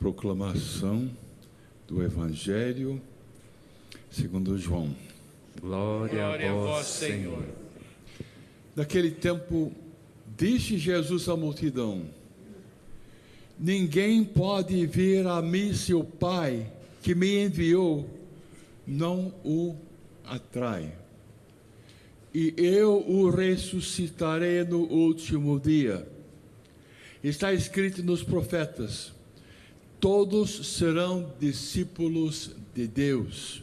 Proclamação do Evangelho segundo João. Glória a vós, Senhor. Naquele tempo, disse Jesus à multidão: ninguém pode vir a mim se o Pai que me enviou não o atrai. E eu o ressuscitarei no último dia. Está escrito nos profetas: todos serão discípulos de Deus.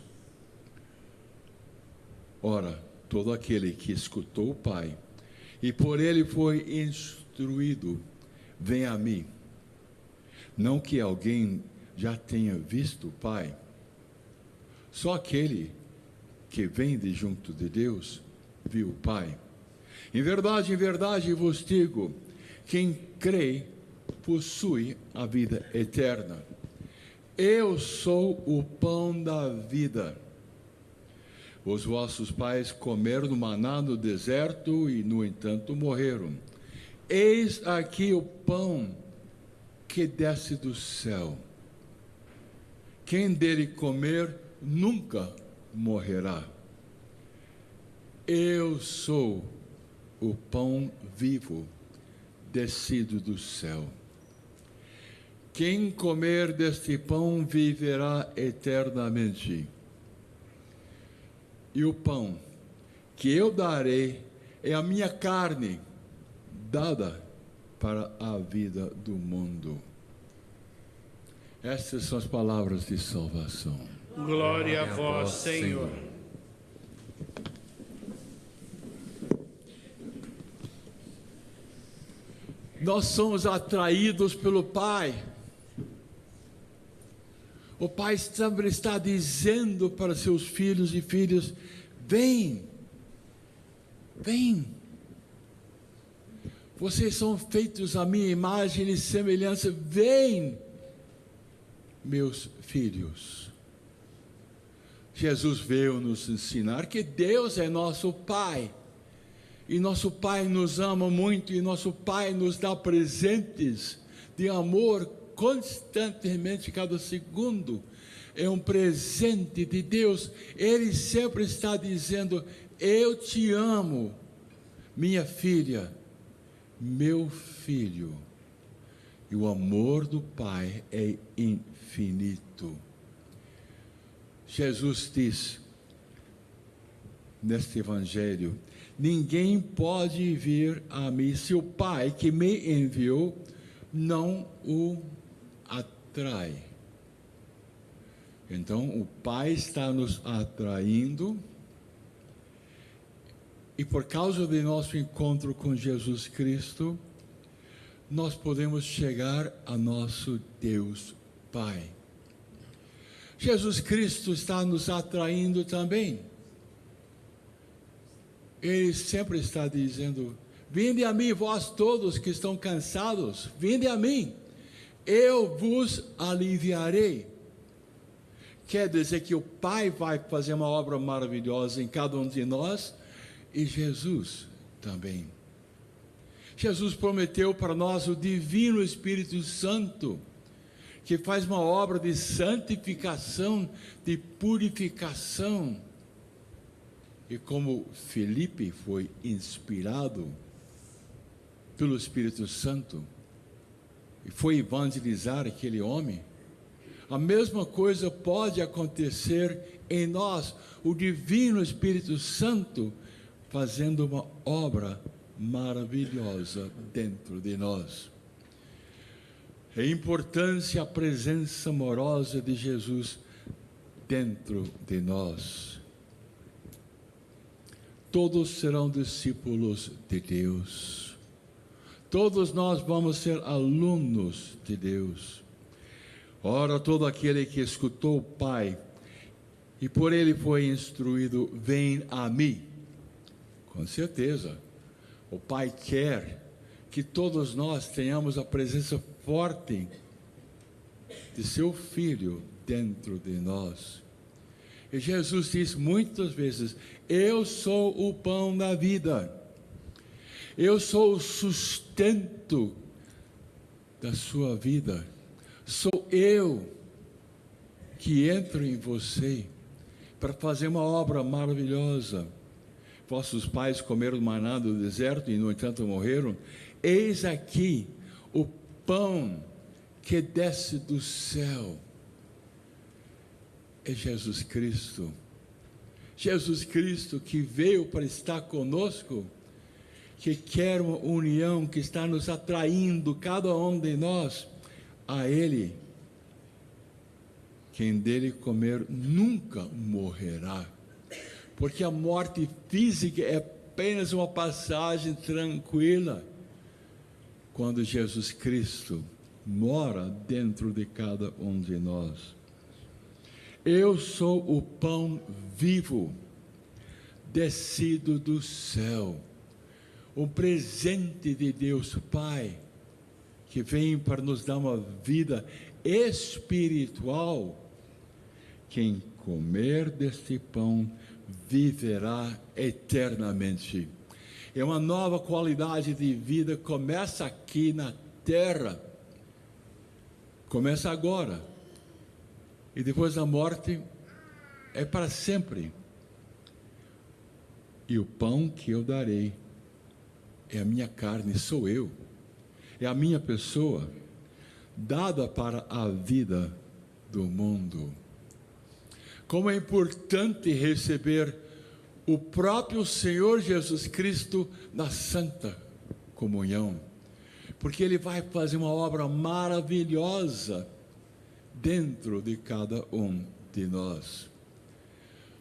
Ora, todo aquele que escutou o Pai e por ele foi instruído, vem a mim. Não que alguém já tenha visto o Pai, só aquele que vem de junto de Deus viu o Pai. Em verdade vos digo, quem crê possui a vida eterna. Eu sou o pão da vida. Os vossos pais comeram maná no deserto e, no entanto, morreram. Eis aqui o pão que desce do céu. Quem dele comer nunca morrerá. Eu sou o pão vivo descido do céu. Quem comer deste pão viverá eternamente. E o pão que eu darei é a minha carne, dada para a vida do mundo. Estas são as palavras de salvação. Glória a vós, Senhor. Nós somos atraídos pelo Pai. O Pai sempre está dizendo para seus filhos e filhas: vem, vem. Vocês são feitos à minha imagem e semelhança. Vem, meus filhos. Jesus veio nos ensinar que Deus é nosso Pai. E nosso Pai nos ama muito, e nosso Pai nos dá presentes de amor constantemente, cada segundo. É um presente de Deus. Ele sempre está dizendo: eu te amo, minha filha, meu filho. E o amor do Pai é infinito. Jesus diz neste Evangelho: ninguém pode vir a mim se o Pai que me enviou não o atrai. Então, o Pai está nos atraindo, e por causa do nosso encontro com Jesus Cristo, nós podemos chegar a nosso Deus Pai. Jesus Cristo está nos atraindo também. Ele sempre está dizendo: vinde a mim, vós todos que estão cansados, vinde a mim, eu vos aliviarei. Quer dizer que o Pai vai fazer uma obra maravilhosa em cada um de nós, e Jesus também. Jesus prometeu para nós o Divino Espírito Santo, que faz uma obra de santificação, de purificação. E como Filipe foi inspirado pelo Espírito Santo e foi evangelizar aquele homem, a mesma coisa pode acontecer em nós, o Divino Espírito Santo fazendo uma obra maravilhosa dentro de nós. É importante a presença amorosa de Jesus dentro de nós. Todos serão discípulos de Deus. Todos nós vamos ser alunos de Deus. Ora, todo aquele que escutou o Pai e por ele foi instruído, vem a mim. Com certeza, o Pai quer que todos nós tenhamos a presença forte de seu Filho dentro de nós. E Jesus diz muitas vezes: eu sou o pão da vida. Eu sou o sustento da sua vida. Sou eu que entro em você para fazer uma obra maravilhosa. Vossos pais comeram maná do deserto e, no entanto, morreram. Eis aqui o pão que desce do céu. É Jesus Cristo. Jesus Cristo que veio para estar conosco, que quer uma união, que está nos atraindo, cada um de nós, a Ele. Quem dele comer nunca morrerá, porque a morte física é apenas uma passagem tranquila, quando Jesus Cristo mora dentro de cada um de nós. Eu sou o pão vivo, descido do céu, um presente de Deus Pai, que vem para nos dar uma vida espiritual. Quem comer deste pão viverá eternamente. É uma nova qualidade de vida, começa aqui na terra, começa agora, e depois da morte é para sempre. E o pão que eu darei é a minha carne, sou eu, é a minha pessoa, dada para a vida do mundo. Como é importante receber o próprio Senhor Jesus Cristo na Santa Comunhão, porque Ele vai fazer uma obra maravilhosa dentro de cada um de nós.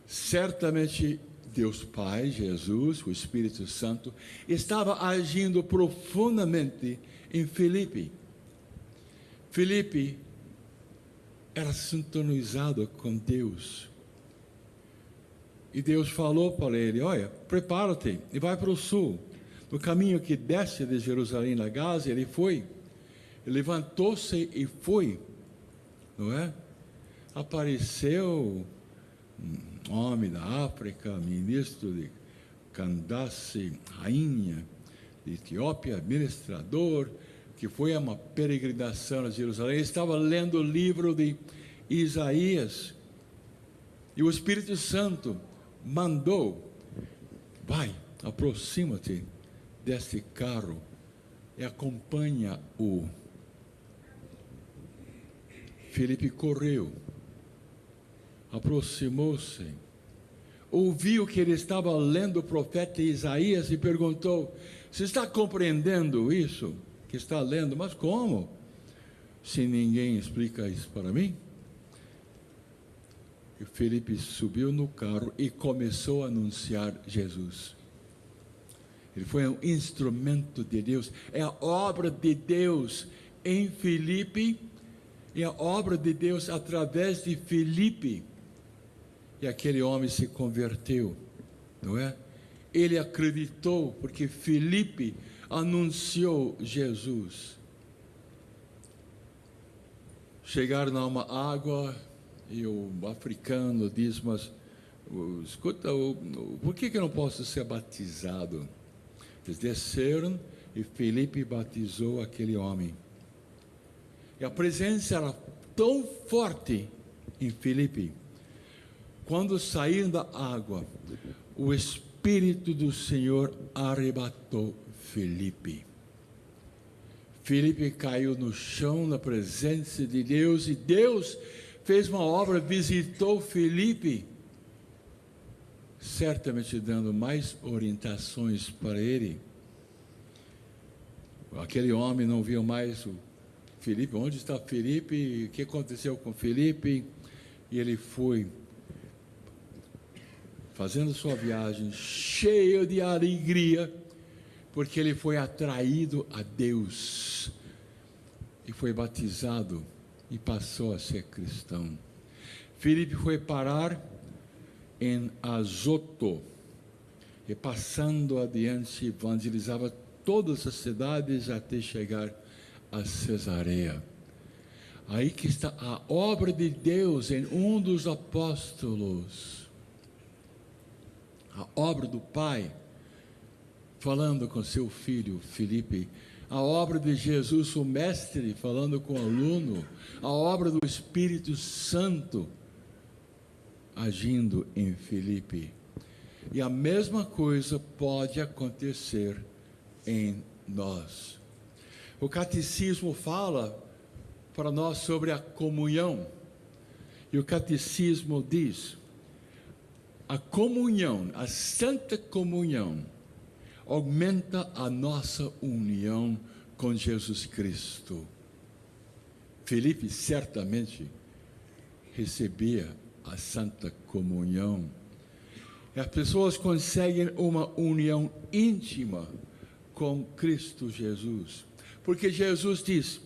Certamente Deus Pai, Jesus, o Espírito Santo, estava agindo profundamente em Filipe. Filipe era sintonizado com Deus. E Deus falou para ele: olha, prepara-te e vai para o sul. No caminho que desce de Jerusalém a Gaza, ele foi. Ele levantou-se e foi. Não é? Apareceu um homem da África, ministro de Candace, rainha de Etiópia, administrador, que foi a uma peregrinação a Jerusalém. Ele estava lendo o livro de Isaías, e o Espírito Santo mandou: vai, aproxima-te deste carro e acompanha-o. Filipe correu, aproximou-se, ouviu que ele estava lendo o profeta Isaías e perguntou: você está compreendendo isso que está lendo? Mas como? Se ninguém explica isso para mim. E Filipe subiu no carro e começou a anunciar Jesus. Ele foi um instrumento de Deus, é a obra de Deus em Filipe, é a obra de Deus através de Filipe. E aquele homem se converteu, não é? Ele acreditou porque Filipe anunciou Jesus. Chegaram a uma água e o africano diz: mas escuta, por que eu não posso ser batizado? Eles desceram e Filipe batizou aquele homem. E a presença era tão forte em Filipe. Quando saíram da água, o Espírito do Senhor arrebatou Filipe. Filipe caiu no chão na presença de Deus, e Deus fez uma obra, visitou Filipe, certamente dando mais orientações para ele. Aquele homem não viu mais o Filipe. Onde está Filipe? O que aconteceu com Filipe? E ele foi fazendo sua viagem cheio de alegria, porque ele foi atraído a Deus e foi batizado e passou a ser cristão. Filipe foi parar em Azoto e, passando adiante, evangelizava todas as cidades até chegar a Cesareia. Aí que está a obra de Deus em um dos apóstolos, a obra do Pai, falando com seu filho Filipe: A obra de Jesus, o mestre, falando com o aluno, a obra do Espírito Santo agindo em Filipe. E a mesma coisa pode acontecer em nós. O catecismo fala para nós sobre a comunhão. E o catecismo diz: a comunhão, a santa comunhão, aumenta a nossa união com Jesus Cristo. Filipe certamente recebia a santa comunhão. E as pessoas conseguem uma união íntima com Cristo Jesus. Porque Jesus diz: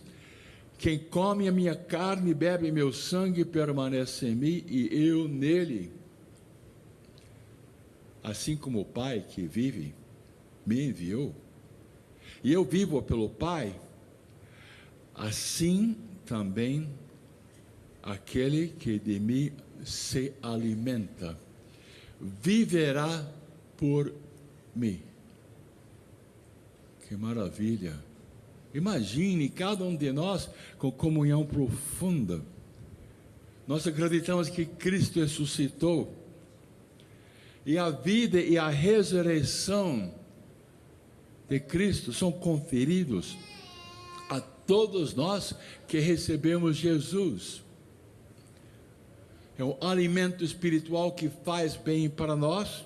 quem come a minha carne e bebe meu sangue permanece em mim e eu nele. Assim como o Pai que vive me enviou, e eu vivo pelo Pai, assim também aquele que de mim se alimenta viverá por mim. Que maravilha! Imagine cada um de nós com comunhão profunda. Nós acreditamos que Cristo ressuscitou, e a vida e a ressurreição de Cristo são conferidos a todos nós que recebemos Jesus. É um alimento espiritual que faz bem para nós,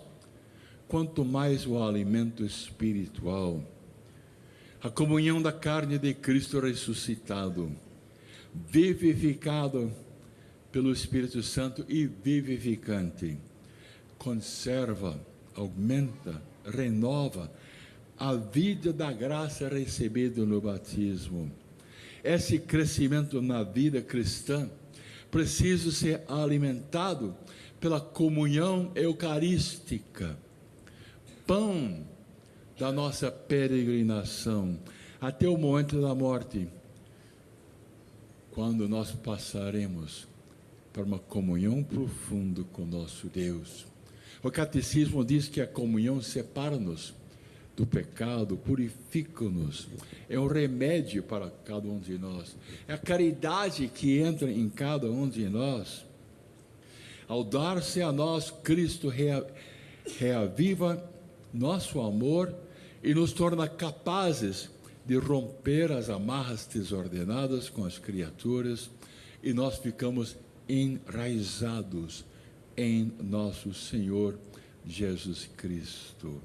quanto mais o alimento espiritual. A comunhão da carne de Cristo ressuscitado, vivificado pelo Espírito Santo e vivificante, conserva, aumenta, renova a vida da graça recebida no batismo. Esse crescimento na vida cristã precisa ser alimentado pela comunhão eucarística, pão da nossa peregrinação, até o momento da morte, quando nós passaremos para uma comunhão profunda com nosso Deus. O catecismo diz que a comunhão separa-nos do pecado, purifica-nos, é um remédio para cada um de nós, é a caridade que entra em cada um de nós. Ao dar-se a nós, Cristo reaviva nosso amor e nos torna capazes de romper as amarras desordenadas com as criaturas, e nós ficamos enraizados em nosso Senhor Jesus Cristo.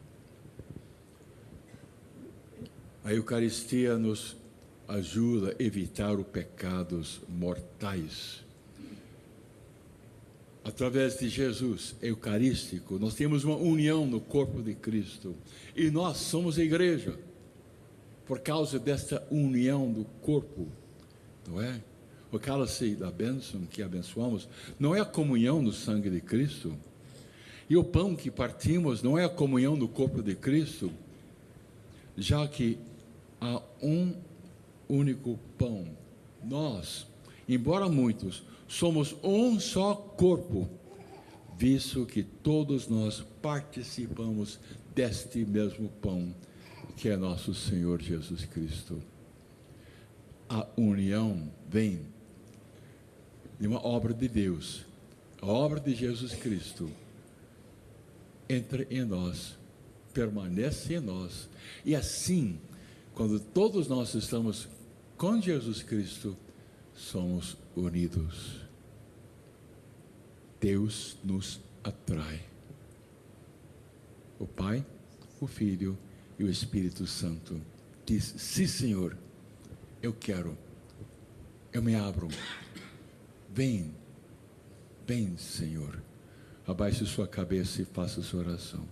A Eucaristia nos ajuda a evitar os pecados mortais. Através de Jesus eucarístico, nós temos uma união no corpo de Cristo. E nós somos a igreja, por causa desta união do corpo, não é? O cálice da bênção que abençoamos não é a comunhão no sangue de Cristo. E o pão que partimos não é a comunhão no corpo de Cristo, já que há um único pão. Nós, embora muitos, somos um só corpo, visto que todos nós participamos deste mesmo pão, que é nosso Senhor Jesus Cristo. A união vem de uma obra de Deus, a obra de Jesus Cristo entra em nós, permanece em nós, e assim, quando todos nós estamos com Jesus Cristo, somos unidos. Deus nos atrai. O Pai, o Filho e o Espírito Santo diz: sim, Senhor, eu quero, eu me abro, vem, Senhor. Abaixe sua cabeça e faça sua oração.